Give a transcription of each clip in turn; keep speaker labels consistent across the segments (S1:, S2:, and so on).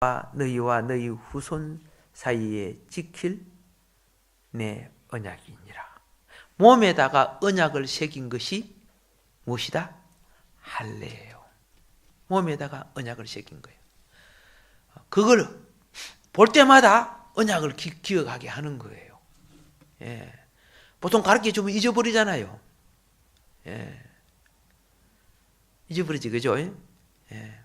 S1: 너희와 너희 후손 사이에 지킬 내 언약이니라. 몸에다가 언약을 새긴 것이 무엇이다? 할례예요. 몸에다가 언약을 새긴 거예요. 그걸 볼 때마다 언약을 기억하게 하는 거예요. 예. 보통 가르쳐주면 잊어버리잖아요. 예. 잊어버리지, 그죠? 예.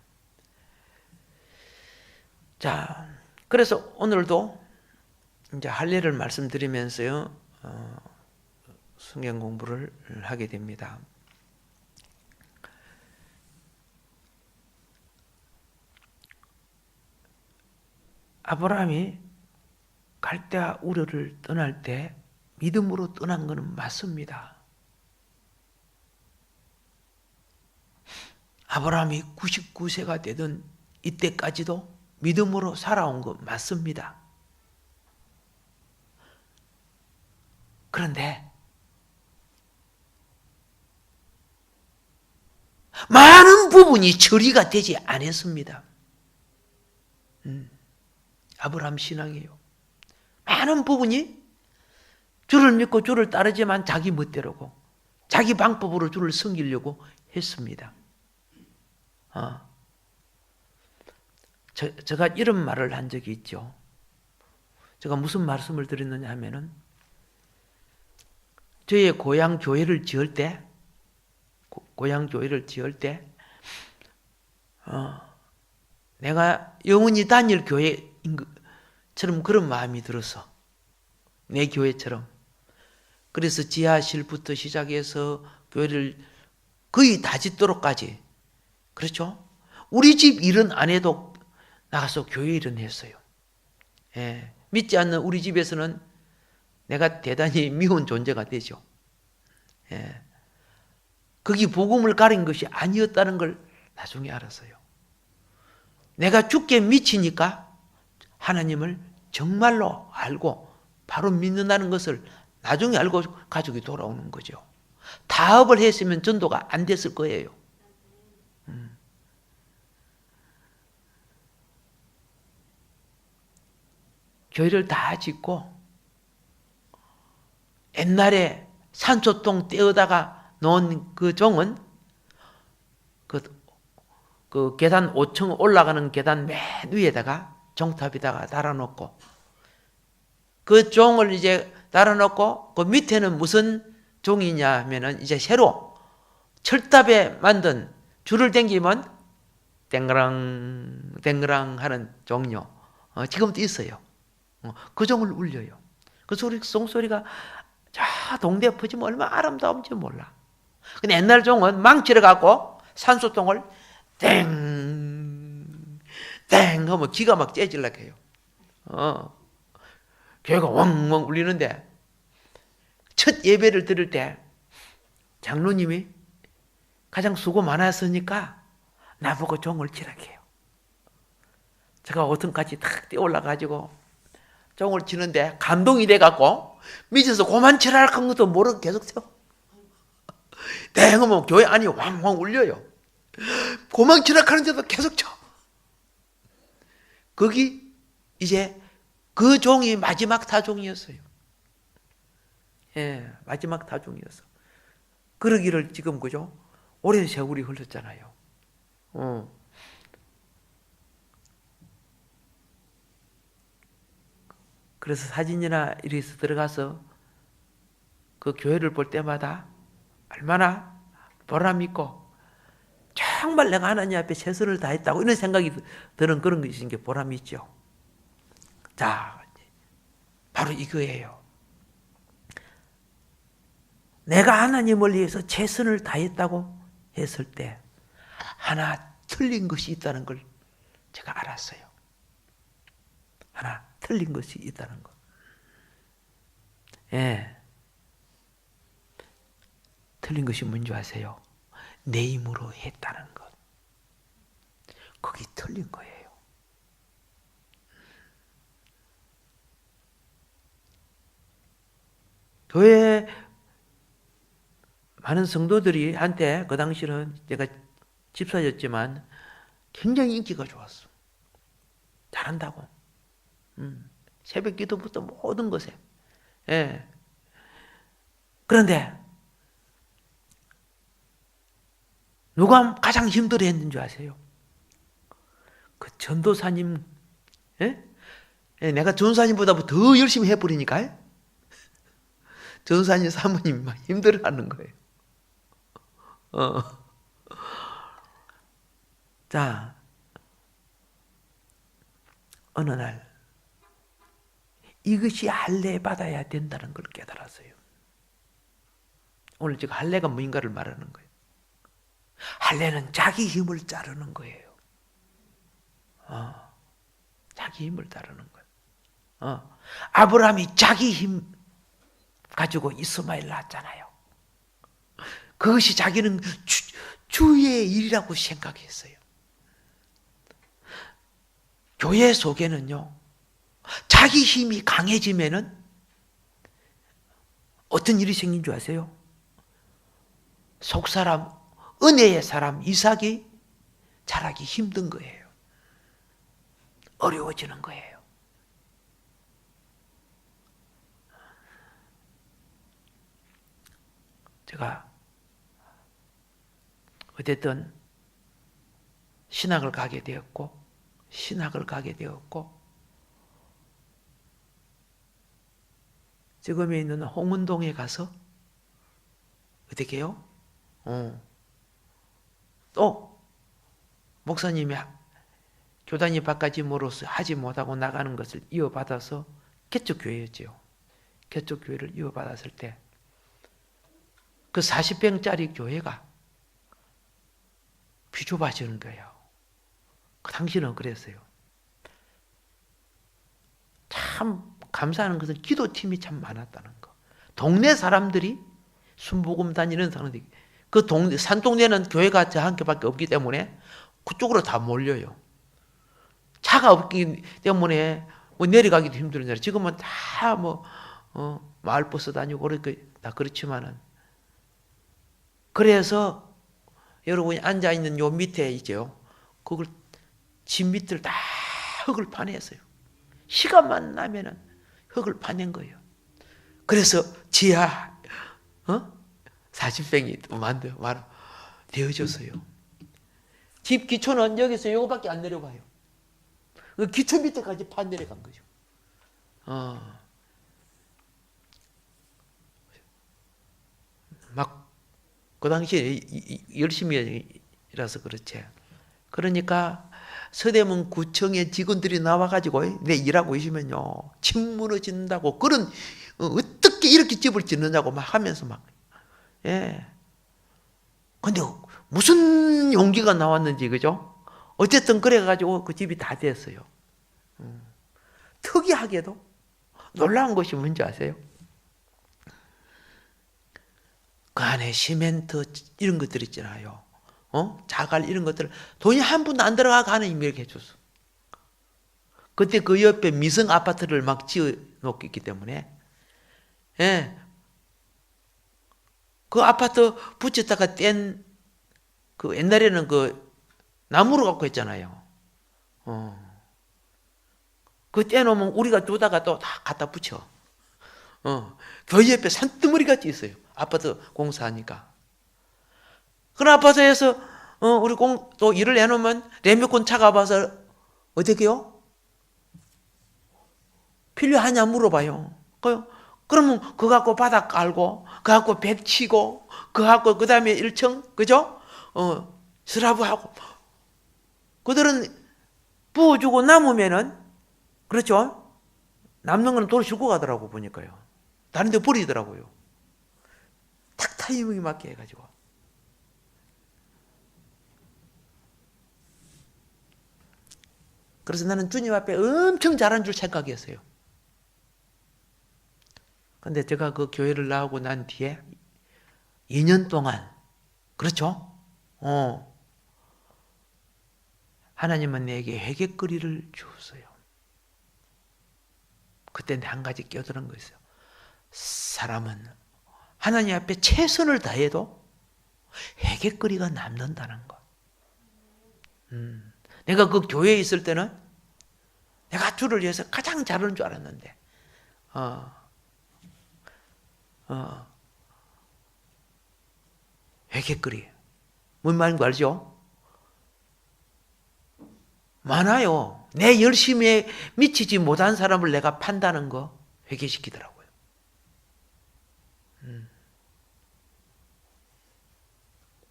S1: 자, 그래서 오늘도 이제 할례를 말씀드리면서요, 성경 공부를 하게 됩니다. 아브라함이 갈대아 우르를 떠날 때 믿음으로 떠난 것은 맞습니다. 아브라함이 99세가 되던 이때까지도 믿음으로 살아온 거 맞습니다. 그런데 많은 부분이 처리가 되지 않았습니다. 아브라함 신앙이에요. 많은 부분이 주를 믿고 주를 따르지만 자기 멋대로고 자기 방법으로 주를 섬기려고 했습니다. 제가 이런 말을 한 적이 있죠. 제가 무슨 말씀을 드렸느냐 하면은 저의 고향 교회를 지을 때 내가 영원히 다닐 교회인 것처럼 그런 마음이 들었어. 내 교회처럼. 그래서 지하실부터 시작해서 교회를 거의 다 짓도록까지. 그렇죠? 우리 집 일은 안 해도 나가서 교회 일은 했어요. 예. 믿지 않는 우리 집에서는 내가 대단히 미운 존재가 되죠. 예. 거기 복음을 가린 것이 아니었다는 걸 나중에 알았어요. 내가 죽게 미치니까 하나님을 정말로 알고 바로 믿는다는 것을 나중에 알고 가족이 돌아오는 거죠. 타협을 했으면 전도가 안 됐을 거예요. 교회를 다 짓고 옛날에 산소똥 떼어다가 놓은 그 종은 그 계단 5층 올라가는 계단 맨 위에다가 종탑에다가 달아놓고 그 종을 이제 달아놓고 그 밑에는 무슨 종이냐 하면은 이제 새로 철탑에 만든 줄을 당기면 땡그랑 땡그랑 하는 종류 지금도 있어요. 그 종을 울려요. 그 송소리가 저 동대에 퍼지면 얼마나 아름다운지 몰라. 근데 옛날 종은 망치를 갖고 산소통을 땡, 땡 하면 기가 막 째질라고 해요. 교회가 왕왕 울리는데 첫 예배를 드릴 때 장로님이 가장 수고 많았으니까 나보고 종을 치라고 해요. 제가 5층까지 탁 뛰어 올라가지고 종을 치는데 감동이 돼갖고 밑에서 고만 치라 한 것도 모르고 계속 쳐. 땡 하면 교회 안이 왕왕 울려요. 고만 치라 하는데도 계속 쳐. 거기 이제 그 종이 마지막 타종이었어요. 예, 마지막 타종이었어. 그러기를 지금 그죠? 오랜 세월이 흘렀잖아요. 그래서 사진이나 이래서 들어가서 그 교회를 볼 때마다 얼마나 보람 있고 정말 내가 하나님 앞에 최선을 다했다고 이런 생각이 드는 그런 것인 게 보람이 있죠. 자, 바로 이거예요. 내가 하나님을 위해서 최선을 다했다고 했을 때 하나 틀린 것이 있다는 걸 제가 알았어요. 하나 틀린 것이 있다는 것. 예. 틀린 것이 뭔지 아세요? 내 힘으로 했다는 것. 거기 틀린 거예요. 교회 많은 성도들이 한때 그 당시는 제가 집사였지만 굉장히 인기가 좋았어. 잘한다고. 새벽 기도부터 모든 것에. 예. 그런데 누가 가장 힘들어 했는 줄 아세요? 그 전도사님, 예? 예, 내가 전도사님보다 더 열심히 해버리니까 전도사님 사모님이 막 힘들어하는 거예요. 자, 어느 날 이것이 할례 받아야 된다는 걸 깨달았어요. 오늘 제가 할례가 뭔가를 말하는 거예요. 할례는 자기 힘을 자르는 거예요. 자기 힘을 자르는 거예요. 아브라함이 자기 힘 가지고 이스마엘 낳았잖아요. 그것이 자기는 주의 일이라고 생각했어요. 교회 속에는요, 자기 힘이 강해지면은 어떤 일이 생긴 줄 아세요? 속사람, 은혜의 사람 이삭이 자라기 힘든 거예요. 어려워지는 거예요. 제가 어쨌든 신학을 가게 되었고 지금에 있는 홍은동에 가서 어떻게 해요? 또 목사님이 교단이 바꿔짐으로써 하지 못하고 나가는 것을 이어받아서 개척교회였죠. 개척교회를 이어받았을 때 그 40평짜리 교회가 비좁아지는 거예요. 그 당시는 그랬어요. 참 감사하는 것은 기도팀이 참 많았다는 거. 동네 사람들이 순복음 다니는 사람들이 그 동네 산동네는 교회가 저 한 개밖에 없기 때문에 그쪽으로 다 몰려요. 차가 없기 때문에 뭐 내려가기도 힘들잖아요. 지금은 다 뭐 마을버스 다니고 다 그렇지만은 그래서 여러분이 앉아 있는 요 밑에 있죠. 그걸 집 밑을 다 흙을 파냈어요. 시간만 나면은 흙을 파낸 거예요. 그래서 지하 40평이 되어졌어요. 집 기초는 여기서 요거밖에 안 내려가요. 그 기초 밑에까지 파 내려간 거죠. 막 그 당시에 열심히 일해서 그렇지. 그러니까 서대문 구청의 직원들이 나와가지고 내 일하고 있으면요 집 무너진다고 그런 어떻게 이렇게 집을 짓느냐고 막 하면서 막 예. 근데 무슨 용기가 나왔는지 그죠? 어쨌든 그래가지고 그 집이 다 됐어요. 특이하게도 놀라운 것이 뭔지 아세요? 그 안에 시멘트 이런 것들 있잖아요. 자갈 이런 것들 돈이 한 푼도 안 들어가고 하나님이 이렇게 해줬어. 그때 그 옆에 미성 아파트를 막 지어 놓고 있기 때문에 예. 그 아파트 붙였다가 뗀 그 옛날에는 그 나무로 갖고 했잖아요. 그 떼놓으면 우리가 두다가 또 다 갖다 붙여. 교회 옆에 산더머리 같이 있어요. 아파트 공사하니까. 그런 아파트에서 우리 또 일을 해놓으면 레미콘 차가 봐서 어떻게 해요? 필요하냐 물어봐요. 그러면 그거 갖고 바닥 깔고 그거 갖고 백 치고 그거 갖고 그 다음에 1층 그죠? 슬라브하고 그들은 부어주고 남으면은 그렇죠? 남는 거는 돌 싣고 가더라고 보니까요. 다른 데 버리더라고요. 탁 타이밍이 맞게 해가지고. 그래서 나는 주님 앞에 엄청 잘한 줄 생각했어요. 근데 제가 그 교회를 나오고 난 뒤에 2년 동안 그렇죠? 하나님은 내게 회개거리를 주었어요. 그때 한 가지 깨달은 거 있어요. 사람은 하나님 앞에 최선을 다해도 회개거리가 남는다는 것. 내가 그 교회에 있을 때는 가출을 해서 가장 잘하는 줄 알았는데, 회개거리. 뭔 말인지 알죠? 많아요. 내 열심에 미치지 못한 사람을 내가 판다는 거 회개시키더라고요.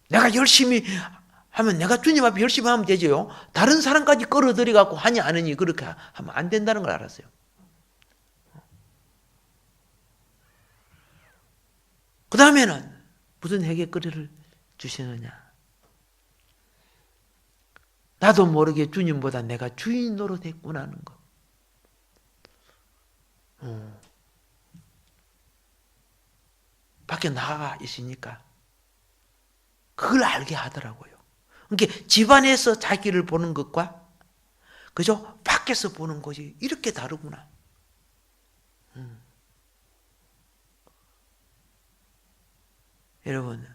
S1: 내가 열심히 하면 내가 주님 앞에 열심히 하면 되죠. 다른 사람까지 끌어들여 갖고 하니 안 하니 그렇게 하면 안 된다는 걸 알았어요. 그 다음에는 무슨 회개거리를 주시느냐. 나도 모르게 주님보다 내가 주인 노릇했구나 하는 거. 밖에 나가 있으니까 그걸 알게 하더라고요. 그러니까 집안에서 자기를 보는 것과 그죠? 밖에서 보는 것이 이렇게 다르구나. 여러분,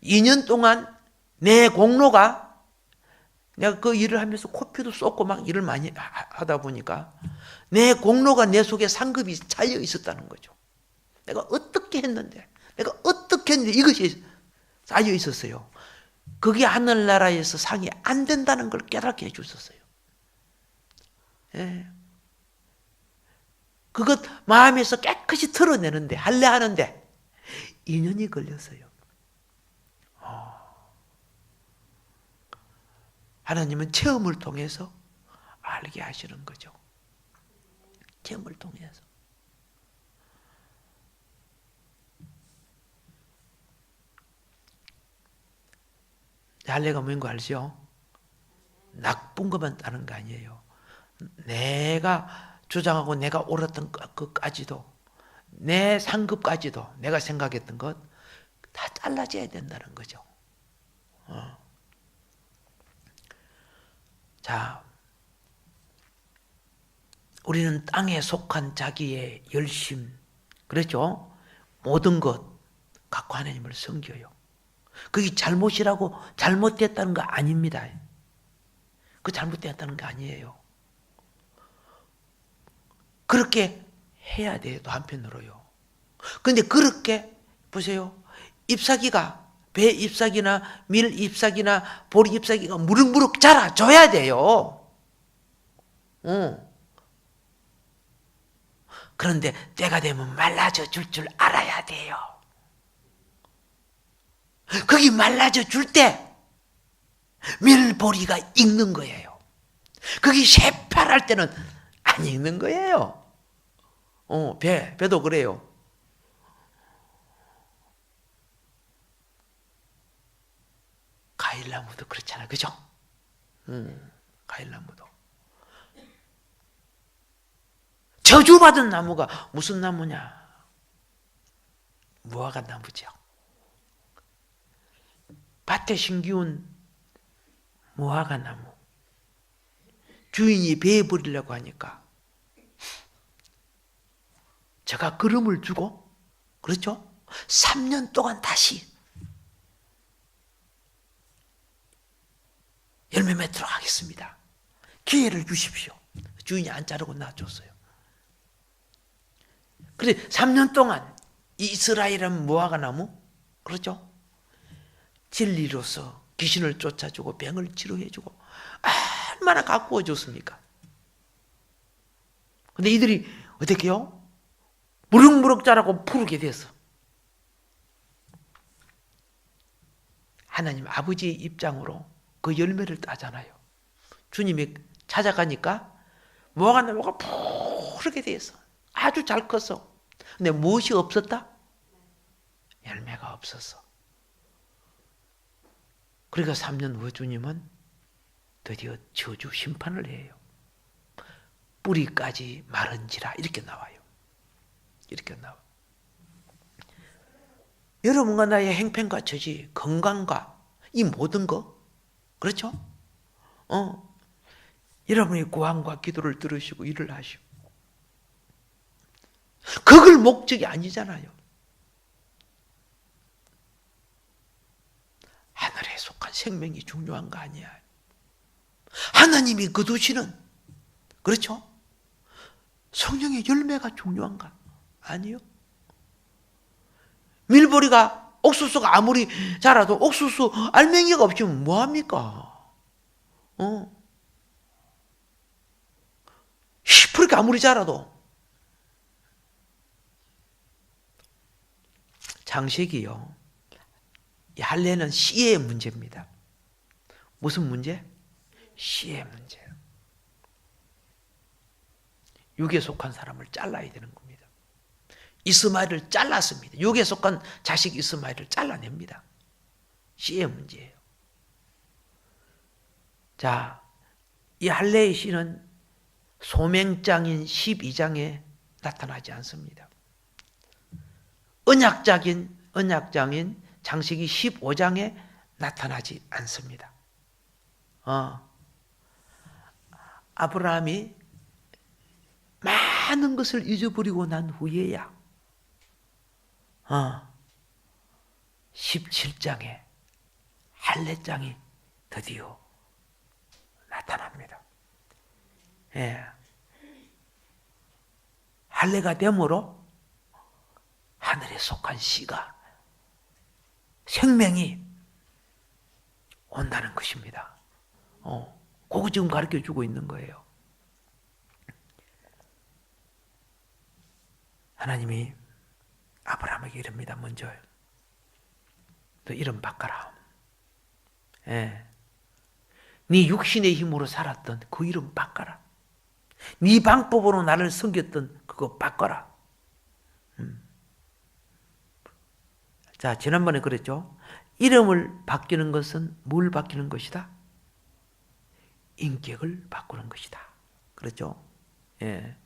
S1: 2년 동안 내 공로가 내가 그 일을 하면서 코피도 쏟고 막 일을 많이 하다 보니까 내 공로가 내 속에 상급이 차여 있었다는 거죠. 내가 어떻게 했는데 이것이 쌓여 있었어요. 그게 하늘나라에서 상이 안 된다는 걸 깨닫게 해주셨어요. 예. 그것 마음에서 깨끗이 털어내는데 할래 하는데 2년이 걸렸어요. 하나님은 체험을 통해서 알게 하시는 거죠. 체험을 통해서. 할례가 뭔 거 알죠? 나쁜 것만 따는 거 아니에요. 내가 주장하고 내가 옳았던 것까지도 내 상급까지도 내가 생각했던 것 다 잘라져야 된다는 거죠. 자, 우리는 땅에 속한 자기의 열심, 그렇죠? 모든 것 갖고 하나님을 섬겨요. 그게 잘못이라고 잘못됐다는 거 아닙니다. 그 잘못됐다는 거 아니에요. 그렇게 해야 돼요. 또 한편으로요. 그런데 그렇게 보세요. 잎사귀가 배 잎사귀나 밀 잎사귀나 보리 잎사귀가 무럭무럭 자라줘야 돼요. 그런데 때가 되면 말라져 줄 알아야 돼요. 거기 말라져 줄 때 밀보리가 익는 거예요. 거기 새파랄 때는 안 익는 거예요. 배도 그래요. 과일나무도 그렇잖아요. 그죠? 과일나무도. 저주받은 나무가 무슨 나무냐? 무화과 나무죠. 밭에 심기운 무화과 나무. 주인이 베어버리려고 하니까 제가 기름을 주고, 그렇죠? 3년 동안 다시 열매 맺도록 하겠습니다. 기회를 주십시오. 주인이 안 자르고 놔줬어요. 그래 3년 동안 이 이스라엘은 무화과 나무, 그렇죠? 진리로서 귀신을 쫓아주고 병을 치료해주고 얼마나 가꾸어 줬습니까? 근데 이들이 어떻게 해요? 무럭무럭 자라고 푸르게 됐어. 하나님 아버지의 입장으로 그 열매를 따잖아요. 주님이 찾아가니까 무화과 나무가 푸르게 됐어. 아주 잘 컸어. 근데 무엇이 없었다? 열매가 없었어. 그러니까 3년 후 주님은 드디어 저주 심판을 해요. 뿌리까지 마른지라 이렇게 나와요. 이렇게 나와. 여러분과 나의 행편과 처지, 건강과 이 모든 거, 그렇죠? 여러분의 구함과 기도를 들으시고 일을 하시고 그걸 목적이 아니잖아요. 하늘에 속한 생명이 중요한 거 아니야. 하나님이 거두시는, 그렇죠? 성령의 열매가 중요한가? 아니요. 밀보리가, 옥수수가 아무리 자라도 옥수수 알맹이가 없으면 뭐합니까? 10%가 아무리 자라도. 장식이요, 이 할례는 씨의 문제입니다. 무슨 문제? 씨의 문제. 육에 속한 사람을 잘라야 되는 겁니다. 이스마엘을 잘랐습니다. 육에 속한 자식 이스마엘을 잘라냅니다. 씨의 문제예요. 자, 이 할례의 씨는 소명장인 12장에 나타나지 않습니다. 언약장인 장식이 15장에 나타나지 않습니다. 아브라함이 많은 것을 잊어버리고 난 후에야 17장에 할례장이 드디어 나타납니다. 예. 할례가 됨으로 하늘에 속한 씨가, 생명이 온다는 것입니다. 그거 지금 가르쳐주고 있는 거예요. 하나님이 아브라함에게 이릅니다. 먼저 너 이름 바꿔라. 예. 네 육신의 힘으로 살았던 그 이름 바꿔라. 네 방법으로 나를 섬겼던 그거 바꿔라. 자, 지난번에 그랬죠. 이름을 바뀌는 것은 뭘 바뀌는 것이다? 인격을 바꾸는 것이다. 그렇죠? 예.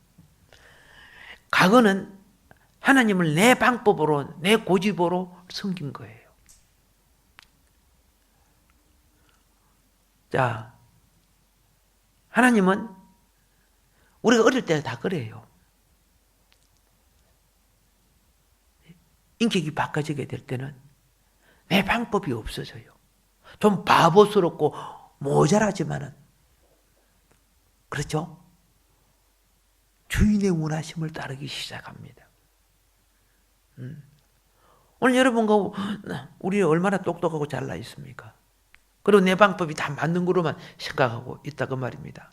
S1: 과거는 하나님을 내 방법으로, 내 고집으로 섬긴 거예요. 자, 하나님은 우리가 어릴 때 다 그래요. 인격이 바꿔지게 될 때는 내 방법이 없어져요. 좀 바보스럽고 모자라지만은, 그렇죠? 주인의 원하심을 따르기 시작합니다. 오늘 여러분과 우리 얼마나 똑똑하고 잘나 있습니까? 그리고 내 방법이 다 맞는 거로만 생각하고 있다 그 말입니다.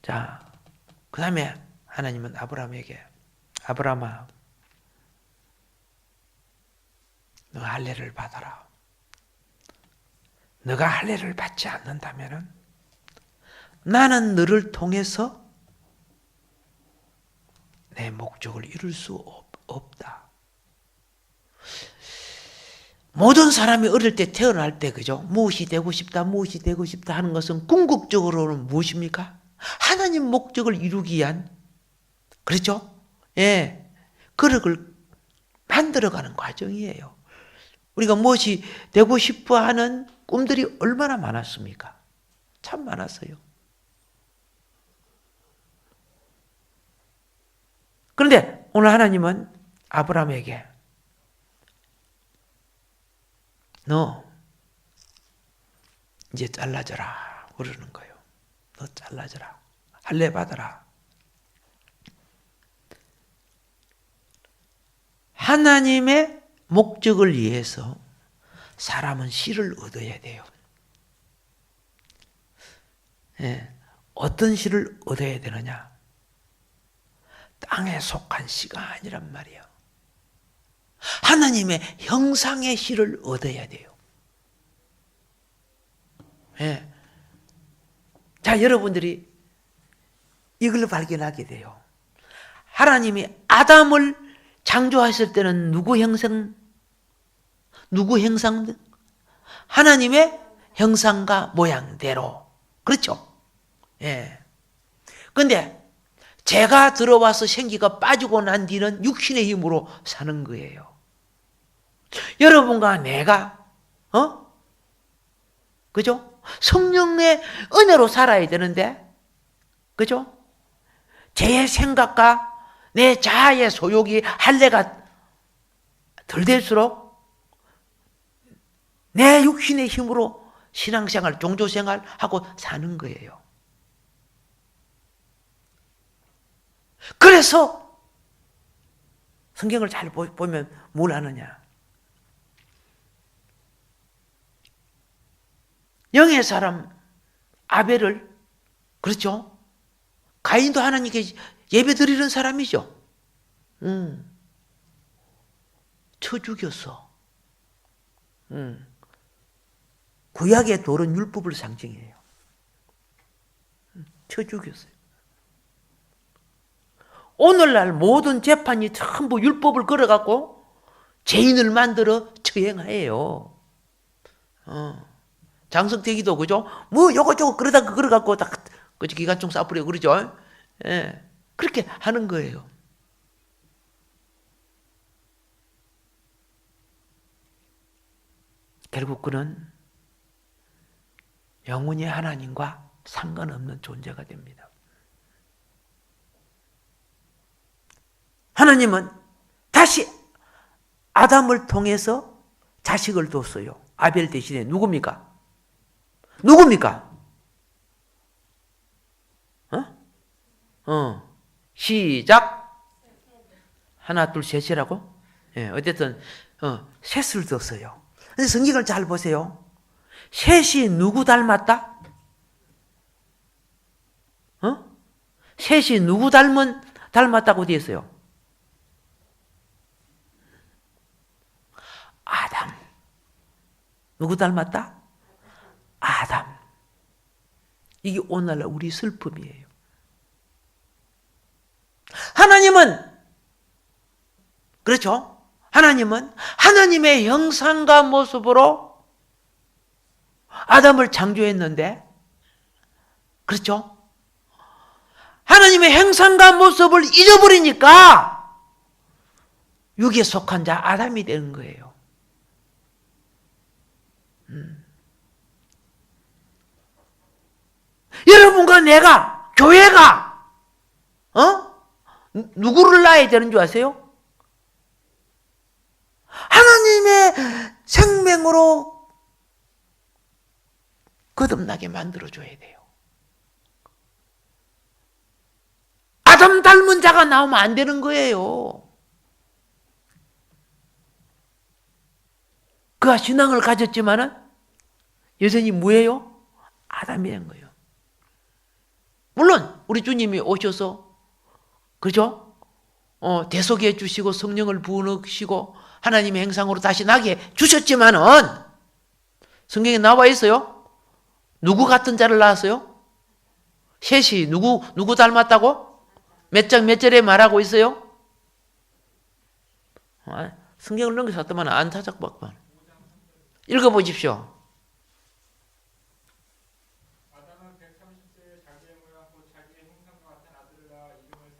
S1: 자, 그 다음에 하나님은 아브라함에게, 아브라함아, 너 할례를 받아라. 너가 할례를 받지 않는다면은 나는 너를 통해서 내 목적을 이룰 수 없다. 모든 사람이 어릴 때 태어날 때, 그죠? 무엇이 되고 싶다, 무엇이 되고 싶다 하는 것은 궁극적으로는 무엇입니까? 하나님 목적을 이루기 위한, 그렇죠? 예. 그릇을 만들어가는 과정이에요. 우리가 무엇이 되고 싶어 하는 꿈들이 얼마나 많았습니까? 참 많았어요. 그런데 오늘 하나님은 아브라함에게 너 이제 잘라져라 그러는 거예요. 너 잘라져라. 할례 받아라. 하나님의 목적을 위해서 사람은 씨를 얻어야 돼요. 예, 어떤 씨를 얻어야 되느냐? 땅에 속한 씨가 아니란 말이에요. 하나님의 형상의 씨를 얻어야 돼요. 예. 자, 여러분들이 이걸 발견하게 돼요. 하나님이 아담을 창조하실 때는 누구 형상? 하나님의 형상과 모양대로. 그렇죠? 예. 근데 죄가 들어와서 생기가 빠지고 난 뒤는 육신의 힘으로 사는 거예요. 여러분과 내가, 그죠? 성령의 은혜로 살아야 되는데, 그죠? 제 생각과 내 자아의 소욕이 할례가 덜 될수록 내 육신의 힘으로 신앙생활, 종교생활 하고 사는 거예요. 그래서 성경을 잘 보면 뭘 하느냐. 영의 사람 아벨을, 그렇죠? 가인도 하나님께 예배 드리는 사람이죠. 쳐 죽였어. 구약의 돌은 율법을 상징해요. 쳐 죽였어요. 오늘날 모든 재판이 전부 율법을 걸어갖고 죄인을 만들어 처형해요. 장성택이도 그죠? 뭐 요거저거 그러다가 걸어갖고 딱 기관총 쏴버려 그러죠? 예, 그렇게 하는 거예요. 결국 그는 영원히 하나님과 상관없는 존재가 됩니다. 하나님은 다시 아담을 통해서 자식을 뒀어요. 아벨 대신에 누굽니까? 시작. 하나, 둘, 셋이라고? 예, 어쨌든 셋을 뒀어요. 근데 성경을 잘 보세요. 셋이 누구 닮았다? 셋이 누구 닮았다고 되어 있어요? 아담. 누구 닮았다? 아담. 이게 오늘날 우리 슬픔이에요. 하나님은, 그렇죠? 하나님은 하나님의 형상과 모습으로 아담을 창조했는데, 그렇죠? 하나님의 형상과 모습을 잊어버리니까 육에 속한 자 아담이 되는 거예요. 여러분과 내가, 교회가 누구를 낳아야 되는 줄 아세요? 하나님의 생명으로 거듭나게 만들어줘야 돼요. 아담 닮은 자가 나오면 안 되는 거예요. 그가 신앙을 가졌지만은 여전히 뭐예요? 아담이란 거예요. 물론 우리 주님이 오셔서, 그죠? 대속해 주시고 성령을 부어넣으시고 하나님의 형상으로 다시 나게 주셨지만은 성경에 나와 있어요. 누구 같은 자를 낳았어요? 셋이 누구 닮았다고? 몇 장 몇 절에 말하고 있어요? 성경을 넘겨서 안 찾아봤구만. 읽어보십시오.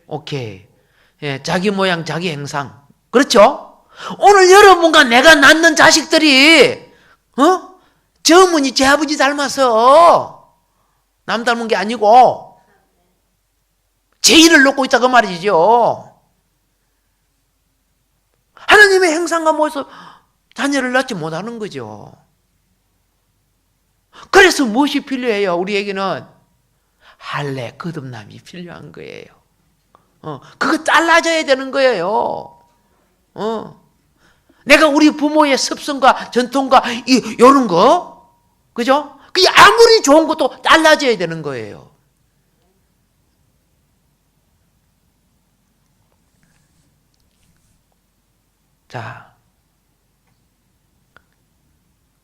S1: 오케이. 예, 자기 모양, 자기 형상. 그렇죠? 오늘 여러분과 내가 낳는 자식들이, 저 어머니, 제 아버지 닮아서 남 닮은 게 아니고, 죄인을 놓고 있다 그 말이죠. 하나님의 형상과 모습, 자녀를 낳지 못하는 거죠. 그래서 무엇이 필요해요? 우리에게는 할례, 거듭남이 필요한 거예요. 그거 잘라져야 되는 거예요. 내가 우리 부모의 습성과 전통과 이런 거, 그죠? 그게 아무리 좋은 것도 잘라져야 되는 거예요. 자,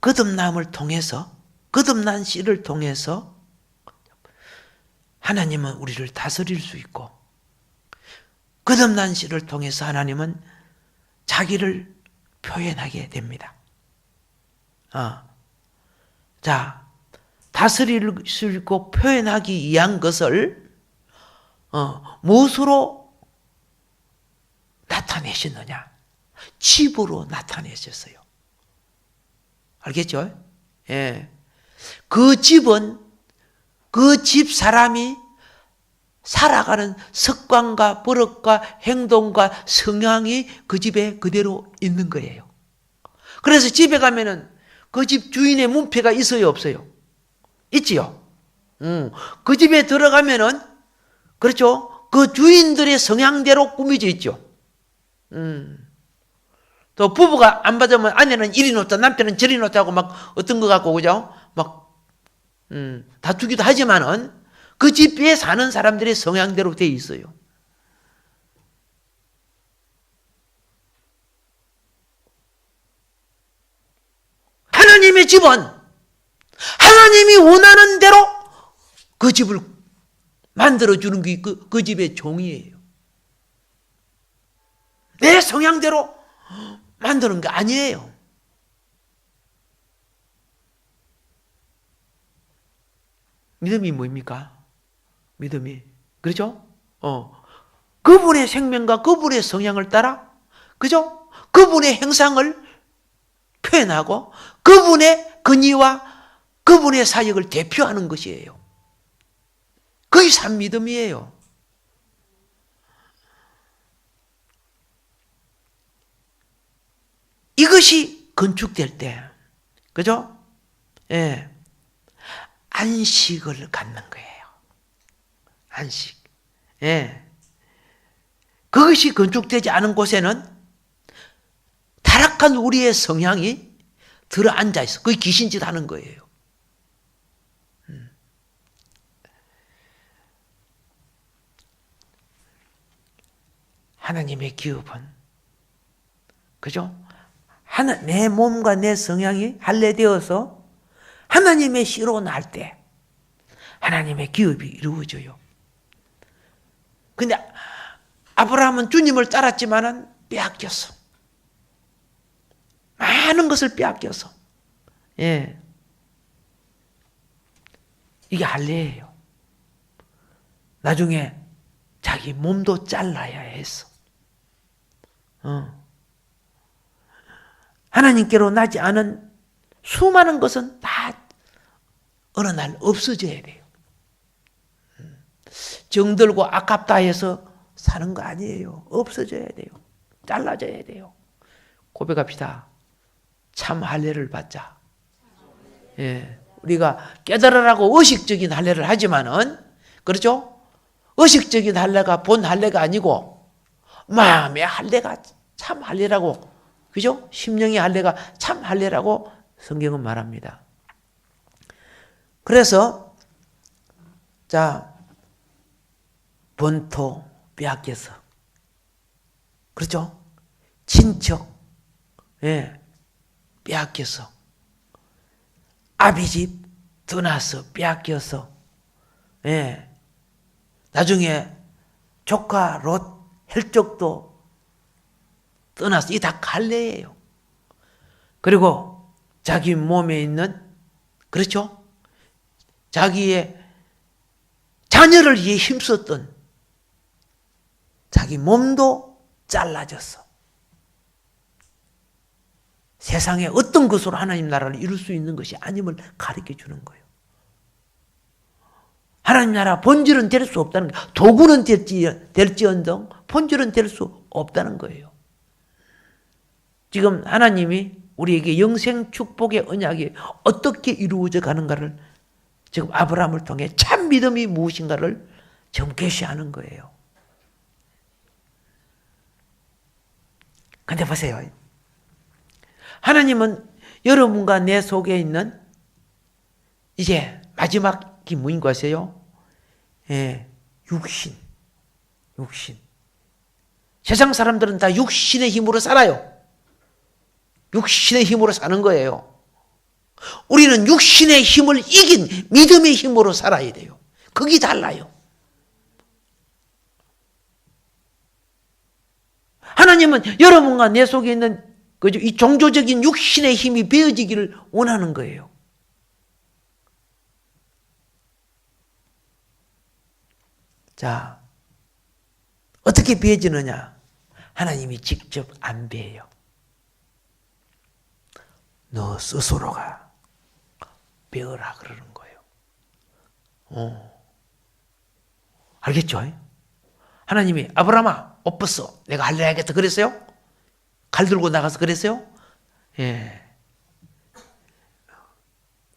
S1: 거듭남을 통해서, 거듭난 씨를 통해서 하나님은 우리를 다스릴 수 있고, 거듭난 씨를 통해서 하나님은 자기를 표현하게 됩니다. 자, 다스릴 수 있고 표현하기 위한 것을 무엇으로 나타내셨느냐? 집으로 나타내셨어요. 알겠죠? 예. 그 집은 그 집 사람이 살아가는 습관과 버릇과 행동과 성향이 그 집에 그대로 있는 거예요. 그래서 집에 가면은 그 집 주인의 문패가 있어요, 없어요? 있지요. 그 집에 들어가면은, 그렇죠? 그 주인들의 성향대로 꾸며져 있죠. 또 부부가 안 받으면 아내는 이리 놓자, 남편은 저리 놓자 하고 막 어떤 거 갖고, 그죠? 막, 다투기도 하지만은 그 집에 사는 사람들의 성향대로 돼 있어요. 하나님의 집은 하나님이 원하는 대로 그 집을 만들어주는 게 그 집의 종이에요. 내 성향대로 만드는 게 아니에요. 믿음이 뭐입니까? 믿음이. 그렇죠? 그분의 생명과 그분의 성향을 따라, 그죠? 그분의 행상을 표현하고 그분의 근의와 그분의 사역을 대표하는 것이에요. 그게 참 믿음이에요. 이것이 건축될 때, 그죠? 예. 안식을 갖는 거예요. 안식. 예. 그것이 건축되지 않은 곳에는 타락한 우리의 성향이 들어앉아 있어. 그게 귀신짓 하는 거예요. 하나님의 기업은, 그죠? 내 몸과 내 성향이 할례되어서 하나님의 씨로 날 때 하나님의 기업이 이루어져요. 근데 아브라함은 주님을 따랐지만은 빼앗겼어. 많은 것을 빼앗겼어. 예. 이게 할례예요. 나중에 자기 몸도 잘라야 했어. 하나님께로 나지 않은 수많은 것은 다 어느 날 없어져야 돼요. 정들고 아깝다 해서 사는 거 아니에요. 없어져야 돼요. 잘라져야 돼요. 고백합시다. 참 할례를 받자. 예. 우리가 깨달으라고 의식적인 할례를 하지만은, 그렇죠? 의식적인 할례가 본 할례가 아니고 마음의 할례가 참 할례라고, 그죠? 심령의 할례가 참 할례라고 성경은 말합니다. 그래서 자, 본토 빼앗겨서, 그렇죠? 친척, 예, 빼앗겨서, 아비집 떠나서 빼앗겨서, 예, 나중에 조카 롯 헬족도 떠나서, 이 다 갈래예요. 그리고 자기 몸에 있는, 그렇죠? 자기의 자녀를 위해 힘썼던 자기 몸도 잘라졌어. 세상에 어떤 것으로 하나님 나라를 이룰 수 있는 것이 아님을 가르쳐 주는 거예요. 하나님 나라 본질은 될 수 없다는 거예요. 도구는 될지언정 본질은 될 수 없다는 거예요. 지금 하나님이 우리에게 영생 축복의 언약이 어떻게 이루어져 가는가를 지금 아브라함을 통해 참 믿음이 무엇인가를 지금 계시하는 거예요. 근데 보세요. 하나님은 여러분과 내 속에 있는 이제 마지막이 뭐인 거 아세요? 예, 육신. 세상 사람들은 다 육신의 힘으로 살아요. 육신의 힘으로 사는 거예요. 우리는 육신의 힘을 이긴 믿음의 힘으로 살아야 돼요. 그게 달라요. 하나님은 여러분과 내 속에 있는 그죠? 이 종교적인 육신의 힘이 베어지기를 원하는 거예요. 자, 어떻게 베어지느냐? 하나님이 직접 안 베어요. 너 스스로가 베어라 그러는 거예요. 알겠죠? 하나님이 아브라함아 옷 벗어. 내가 할례하겠다 그랬어요? 칼 들고 나가서 그랬어요? 예.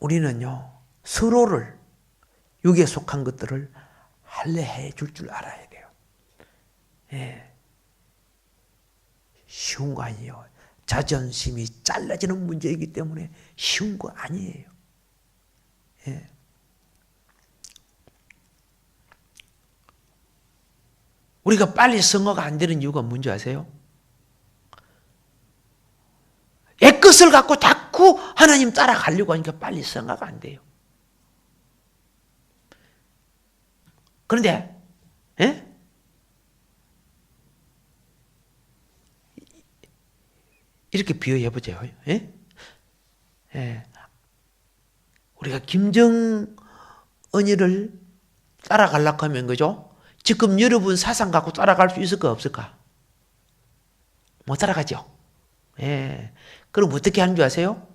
S1: 우리는요, 서로를, 육에 속한 것들을 할례해 줄 줄 알아야 돼요. 예. 쉬운 거 아니에요. 자존심이 잘라지는 문제이기 때문에 쉬운 거 아니에요. 예. 우리가 빨리 성화가 안 되는 이유가 뭔지 아세요? 애끝을 갖고 자꾸 하나님 따라가려고 하니까 빨리 성화가 안 돼요. 그런데 예? 이렇게 비유해보죠. 예? 예. 우리가 김정은이를 따라가려고 하면 그죠? 지금 여러분 사상 갖고 따라갈 수 있을까 없을까? 못 따라가죠. 예. 그럼 어떻게 하는 줄 아세요?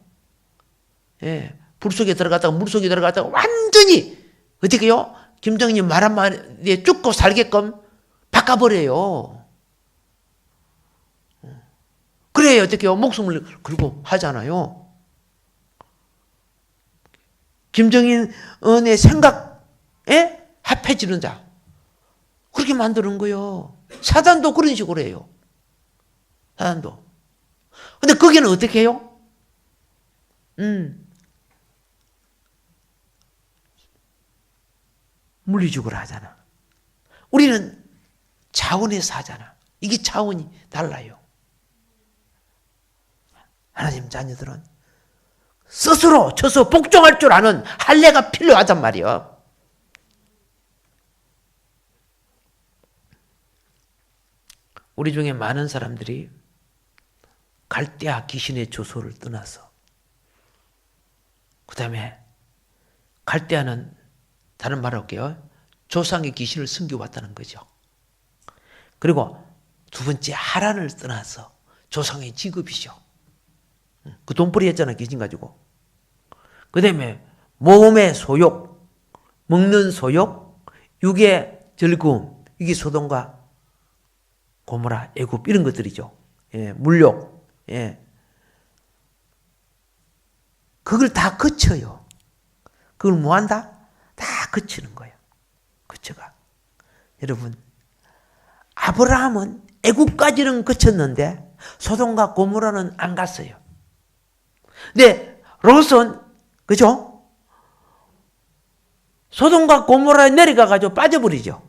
S1: 예. 불 속에 들어갔다가 물 속에 들어갔다가 완전히 어떻게 해요? 김정은이 말 한마디에 죽고 살게끔 바꿔버려요. 그래야 어떻게 해요? 목숨을 걸고 하잖아요. 김정은의 생각에 합해지는 자. 그렇게 만드는 거예요. 사단도 그런 식으로 해요. 사단도. 근데 거기는 어떻게 해요? 물리적으로 하잖아. 우리는 차원에서 하잖아. 이게 차원이 달라요. 하나님 자녀들은 스스로 쳐서 복종할 줄 아는 할례가 필요하단 말이야. 우리 중에 많은 사람들이 갈대아 귀신의 조소를 떠나서 그 다음에 갈대아는 다른 말 할게요. 조상의 귀신을 섬겨왔다는 거죠. 그리고 두 번째 하란을 떠나서 조상의 직업이죠. 그 돈벌이 했잖아, 귀신 가지고. 그 다음에 몸의 소욕, 먹는 소욕, 육의 즐거움, 이게 소돔과 고모라, 애굽 이런 것들이죠. 예, 물욕. 예. 그걸 다 거쳐요. 그걸 뭐 한다? 다 거치는 거예요. 거쳐가. 여러분, 아브라함은 애굽까지는 거쳤는데 소돔과 고모라는 안 갔어요. 근데 롯은 그죠? 소돔과 고모라에 내려가가지고 빠져버리죠.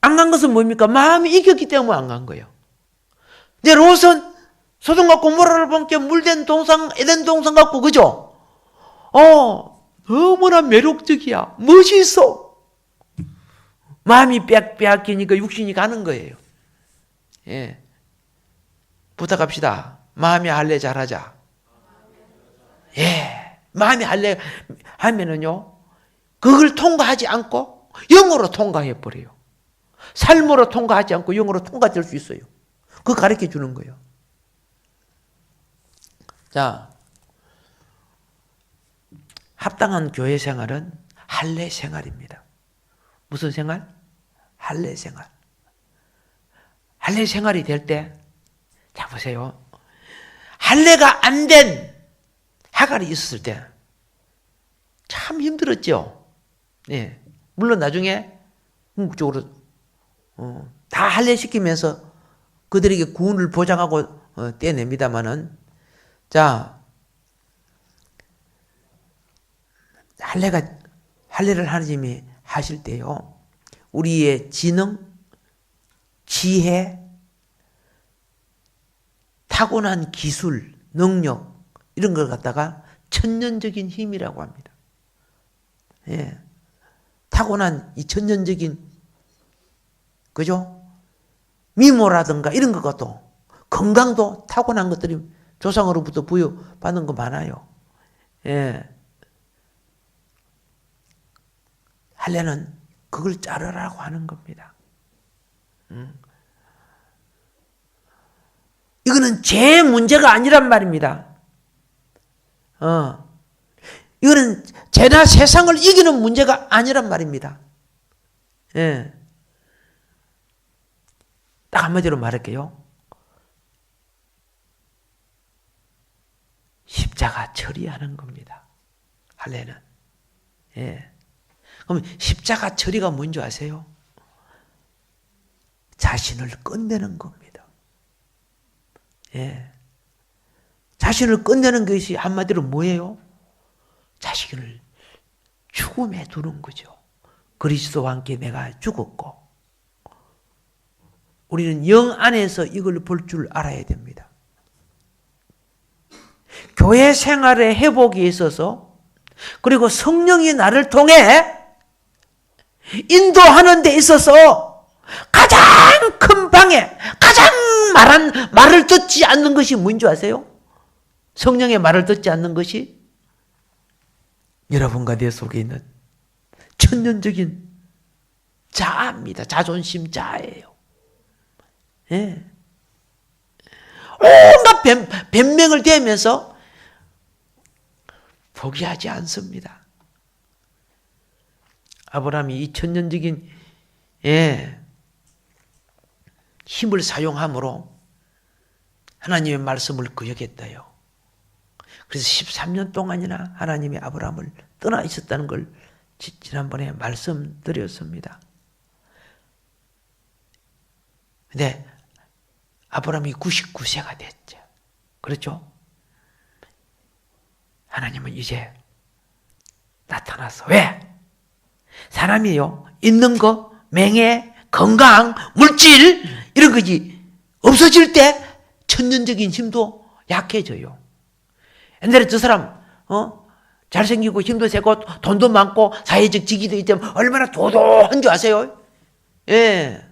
S1: 안 간 것은 뭡니까? 마음이 이겼기 때문에 안 간 거예요. 근데 롯은 소돔과 고모라를 본게 물된 동상, 에덴 동상 같고, 그죠? 너무나 매력적이야. 멋있어. 마음이 빼앗기니까 육신이 가는 거예요. 예. 부탁합시다. 마음이 할례 잘하자. 예. 마음이 할례 하면은요, 그걸 통과하지 않고 영으로 통과해버려요. 삶으로 통과하지 않고 영으로 통과될 수 있어요. 그거 가르쳐 주는 거예요. 자, 합당한 교회 생활은 할례 생활입니다. 무슨 생활? 할례 생활. 할례 생활이 될 때, 자 보세요. 할례가 안 된 하갈이 있었을 때 참 힘들었죠. 예. 물론 나중에 궁극적으로 다 할례시키면서 그들에게 구원을 보장하고 떼냅니다마는, 자, 할례를 하나님이 하실 때요, 우리의 지능, 지혜, 타고난 기술, 능력 이런 걸 갖다가 천년적인 힘이라고 합니다. 예. 타고난 이 천년적인, 그죠? 미모라든가 이런 것도, 건강도 타고난 것들이 조상으로부터 부여받은 거 많아요. 예. 할례는 그걸 자르라고 하는 겁니다. 이거는 제 문제가 아니란 말입니다. 이거는 죄나 세상을 이기는 문제가 아니란 말입니다. 예. 딱 한마디로 말할게요. 십자가 처리하는 겁니다. 할례는. 예. 그럼 십자가 처리가 뭔지 아세요? 자신을 끝내는 겁니다. 예. 자신을 끝내는 것이 한마디로 뭐예요? 자신을 죽음에 두는 거죠. 그리스도와 함께 내가 죽었고, 우리는 영 안에서 이걸 볼 줄 알아야 됩니다. 교회 생활의 회복에 있어서, 그리고 성령이 나를 통해 인도하는 데 있어서 가장 큰 방해, 가장 말을 듣지 않는 것이 뭔지 아세요? 성령의 말을 듣지 않는 것이 여러분과 내 속에 있는 천년적인 자아입니다. 자존심 자아예요. 예. 온갖 변명을 대면서 포기하지 않습니다. 아브라함이 이 천년적인 힘을 사용함으로 하나님의 말씀을 거역했다요. 그래서 13년 동안이나 하나님이 아브라함을 떠나 있었다는 걸 지난번에 말씀드렸습니다. 근데 아브라함이 99세가 됐죠. 그렇죠? 하나님은 이제 나타나서, 왜? 사람이요, 있는 거, 명예, 건강, 물질 이런 것이 없어질 때 천년적인 힘도 약해져요. 옛날에 저 사람 잘생기고 힘도 세고 돈도 많고 사회적 지위도 있다면 얼마나 도도한 줄 아세요? 예,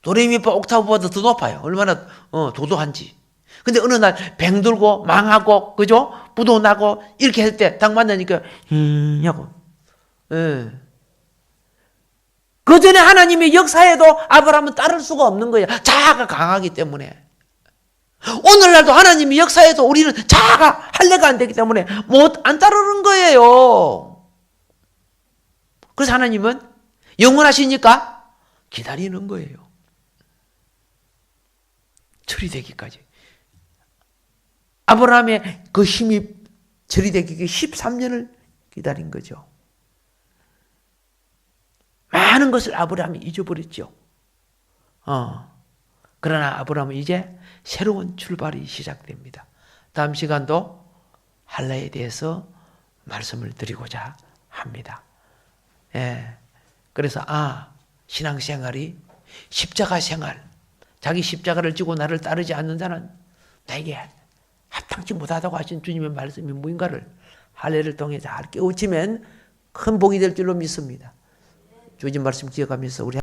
S1: 도레미파 옥타브보다 더 높아요. 얼마나 도도한지. 근데 어느 날 병들고 망하고, 그죠? 부도 나고 이렇게 할 때 딱 만나니까 하고. 예. 그 전에 하나님의 역사에도 아브라함은 따를 수가 없는 거예요. 자아가 강하기 때문에. 오늘날도 하나님의 역사에도 우리는 자아가 할례가 안 되기 때문에 안 따르는 거예요. 그래서 하나님은 영원하시니까 기다리는 거예요. 처리되기까지. 아브라함의 그 힘이 처리되기 13년을 기다린 거죠. 많은 것을 아브라함이 잊어버렸죠. 그러나 아브라함은 이제 새로운 출발이 시작됩니다. 다음 시간도 할례에 대해서 말씀을 드리고자 합니다. 예. 그래서 신앙생활이 십자가 생활, 자기 십자가를 지고 나를 따르지 않는 자는 나에게 합당치 못하다고 하신 주님의 말씀이 무인가를 할례를 통해 잘 깨우치면 큰 복이 될 줄로 믿습니다. 주님 말씀 기억하면서 우리